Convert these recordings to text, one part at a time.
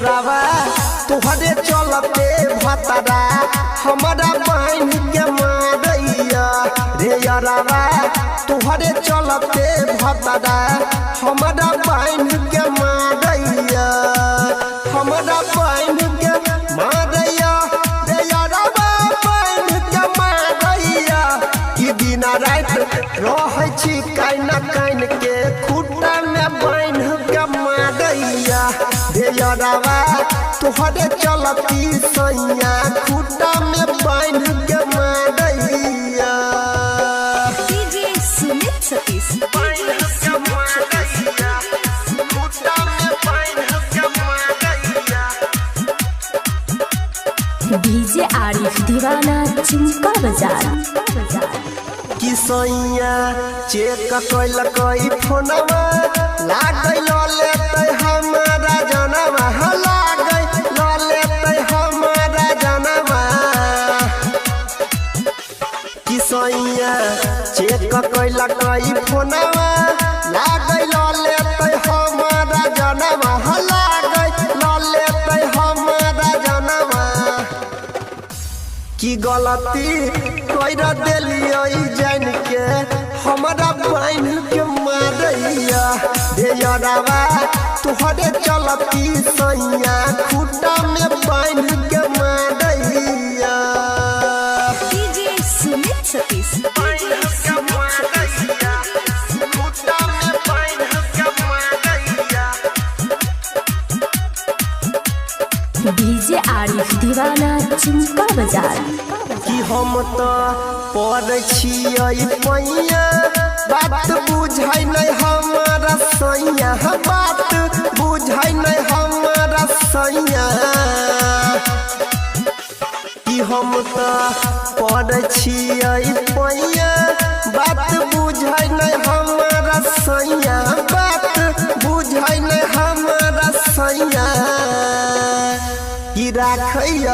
यारवा तुहरे चलते भतरा हमारा बहन के मारैया रे यारवा तुहरे चलते भतरा हमारा बहन के मारैया हमारा बहन के मारैया रे यारवा बहन के मारैया कि दिन रात रहे छी काइन काइन के खुट्टा में बहन के मारैया रे यारवा तुहरे चलती सैया खुट्टा में बहन के मारैया डीजे सुमित सतीश डीजे आरिफ दीवाना चिंका बाजार कि सैया चेक कैल कई फोनवा लागल लेते हमारा जनवा लागल लेते हमारा जनवा कि सैया चेक कैल कई फोनवा लागल लेते हमारा जनवा लागल लेते हमारा जनवा की गलती कर दिलियै जान के हमारा बहन के मारैया रे यारवा तुहरे चलती सैया खुट्टा में बहन के मारैया डीजे सुमित सतीश डीजे आरिफ दीवाना चिंका बाजार कि हम तो पढ़ छियै पैया बात बुझै नहीं हमारा सैया बात बुझै नहीं हमारा सैया कि हम तो पढ़ छियै पैया बात बुझै नहीं हमारा सैया बात बुझै नहीं हमारा सैया कि राखैया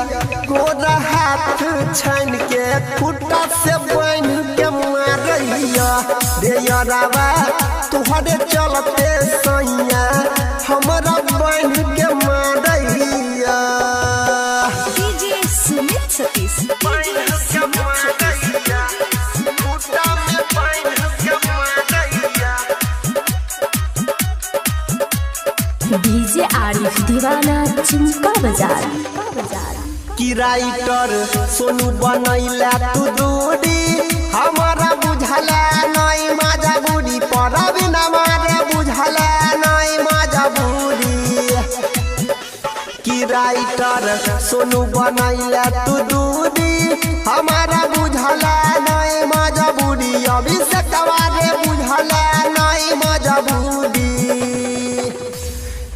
गोरा हाथ छान के खुट्टा से बहन के मारैया रे यारवा तुहरे चलते सैया हमारा बहन के मारैया डीजे सुमित सतीश डीजे आरिफ दीवाना चिंका बाजार कि राइटर सोनू बनैला तू दूरी हमारा बुझला नहीं माजा बुरी पर बिना मारे बुझला नहीं माजा बुरी कि राइटर सोनू बनैला तू दूरी हमारा बुझला नहीं माजा बुरी अभिषेक वाले बुझला नहीं माजा बुरी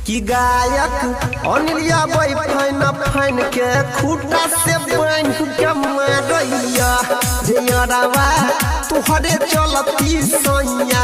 कि गायक अनिलिया बई फैन फैन के खुट्टा से बहन के मारैया रे यारवा तुहरे चलती सैया